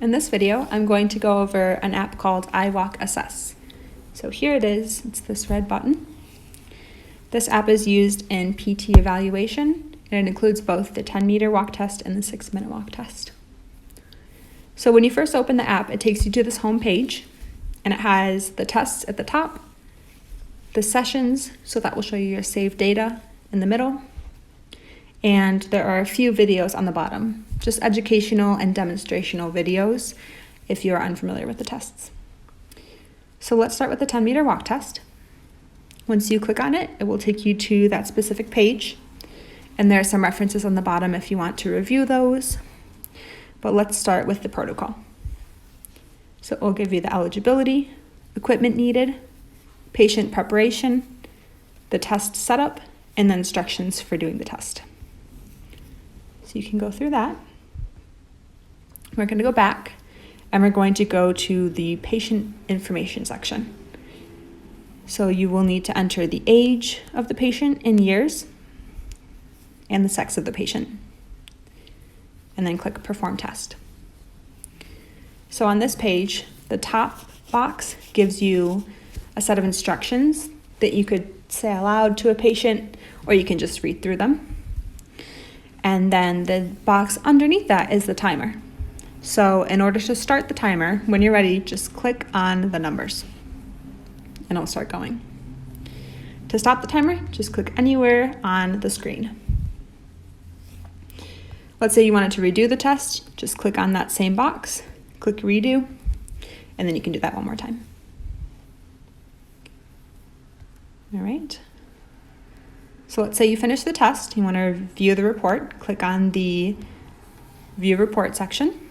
In this video, I'm going to go over an app called iWalkAssess. So here it is, it's this red button. This app is used in PT evaluation, and it includes both the 10-meter walk test and the 6-minute walk test. So when you first open the app, it takes you to this home page, and it has the tests at the top, the sessions, so that will show you your saved data in the middle, and there are a few videos on the bottom, just educational and demonstrational videos if you're unfamiliar with the tests. So let's start with the 10-meter walk test. Once you click on it, it will take you to that specific page, and there are some references on the bottom if you want to review those. But let's start with the protocol. So it will give you the eligibility, equipment needed, patient preparation, the test setup, and the instructions for doing the test. So you can go through that. We're going to go back, and we're going to go to the patient information section. So you will need to enter the age of the patient in years and the sex of the patient, and then click Perform Test. So on this page, the top box gives you a set of instructions that you could say aloud to a patient, or you can just read through them. And then the box underneath that is the timer. So in order to start the timer, when you're ready, just click on the numbers and it'll start going. To stop the timer, just click anywhere on the screen. Let's say you wanted to redo the test, just click on that same box, click redo, and then you can do that one more time. All right. So let's say you finish the test, you want to view the report, click on the View Report section,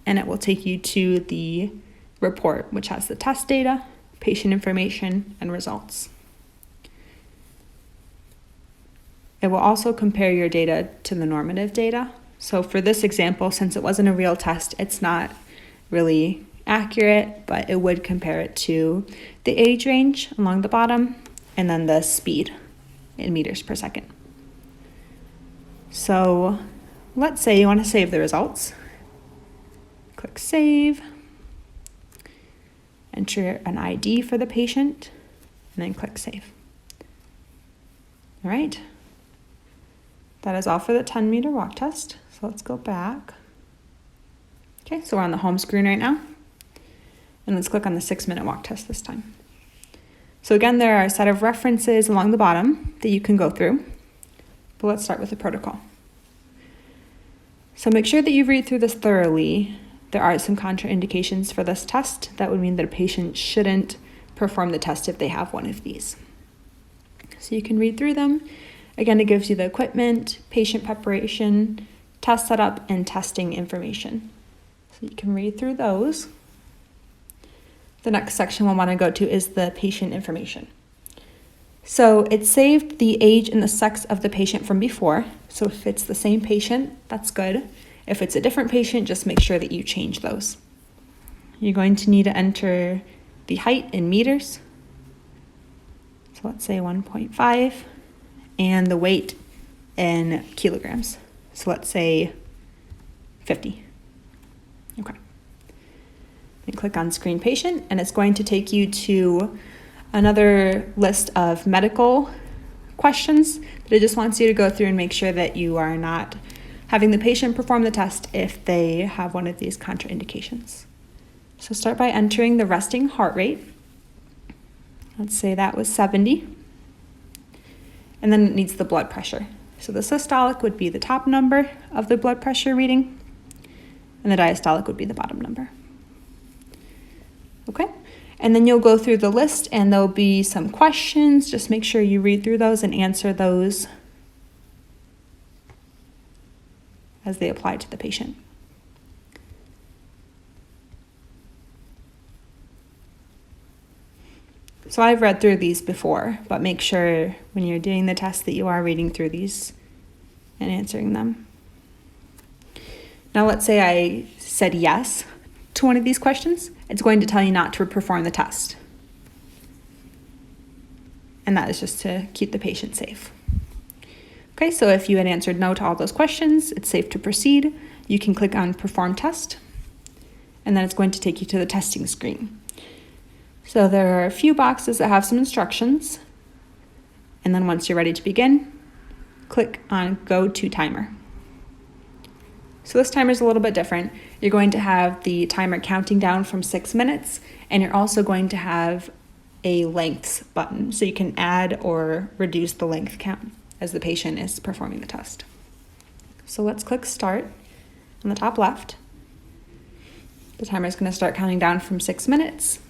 and it will take you to the report, which has the test data, patient information, and results. It will also compare your data to the normative data. So for this example, since it wasn't a real test, it's not really accurate, but it would compare it to the age range along the bottom, and then the speed in meters per second. So let's say you want to save the results. Click Save, enter an ID for the patient, and then click Save. All right, that is all for the 10-meter walk test. So let's go back. Okay, so we're on the home screen right now, and let's click on the 6-minute walk test this time. So again, there are a set of references along the bottom that you can go through, but let's start with the protocol. So make sure that you read through this thoroughly. There are some contraindications for this test. That would mean that a patient shouldn't perform the test if they have one of these. So you can read through them. Again, it gives you the equipment, patient preparation, test setup, and testing information. So you can read through those. The next section we'll want to go to is the patient information. So it saved the age and the sex of the patient from before. So if it's the same patient, that's good. If it's a different patient, just make sure that you change those. You're going to need to enter the height in meters. So let's say 1.5, and the weight in kilograms. So let's say 50. Okay. And click on Screen Patient, and it's going to take you to another list of medical questions that it just wants you to go through and make sure that you are not having the patient perform the test if they have one of these contraindications. So start by entering the resting heart rate. Let's say that was 70. And then it needs the blood pressure. So the systolic would be the top number of the blood pressure reading, and the diastolic would be the bottom number. Okay, and then you'll go through the list and there'll be some questions. Just make sure you read through those and answer those as they apply to the patient. So I've read through these before, but make sure when you're doing the test that you are reading through these and answering them. Now let's say I said yes to one of these questions. It's going to tell you not to perform the test. And that is just to keep the patient safe. Okay, so if you had answered no to all those questions, it's safe to proceed. You can click on Perform Test. and then it's going to take you to the testing screen. So there are a few boxes that have some instructions, and then once you're ready to begin, click on Go to Timer. So this timer is a little bit different. You're going to have the timer counting down from 6 minutes, and you're also going to have a lengths button, so you can add or reduce the length count as the patient is performing the test. So let's click Start on the top left. The timer is going to start counting down from 6 minutes.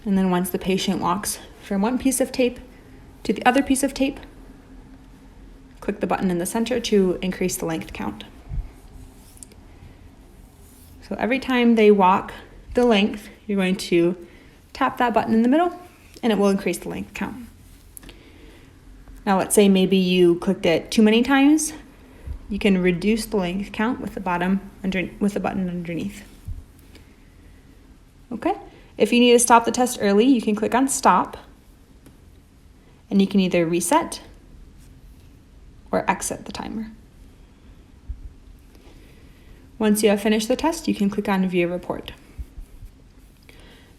And then once the patient walks from one piece of tape to the other piece of tape, click the button in the center to increase the length count. So every time they walk the length, you're going to tap that button in the middle and it will increase the length count. Now let's say maybe you clicked it too many times. You can reduce the length count with the button underneath. Okay, if you need to stop the test early, you can click on Stop, and you can either reset or exit the timer. Once you have finished the test, you can click on View Report.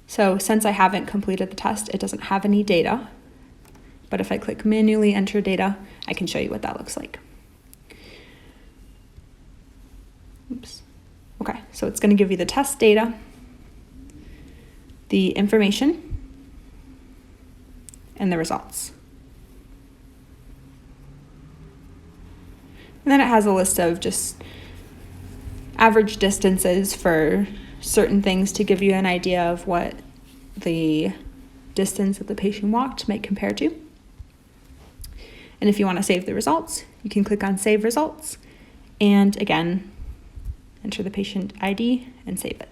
So since I haven't completed the test, it doesn't have any data, but if I click Manually Enter Data, I can show you what that looks like. Oops. Okay, so it's going to give you the test data, the information, and the results. And then it has a list of just average distances for certain things to give you an idea of what the distance that the patient walked might compare to. And if you want to save the results, you can click on Save Results, and again, enter the patient ID and save it.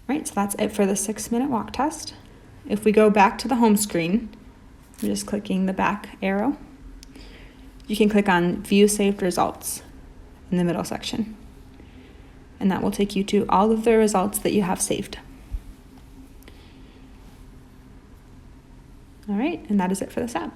All right, so that's it for the 6-minute walk test. If we go back to the home screen, I'm just clicking the back arrow. You can click on View Saved Results in the middle section, and that will take you to all of the results that you have saved. All right, and that is it for this app.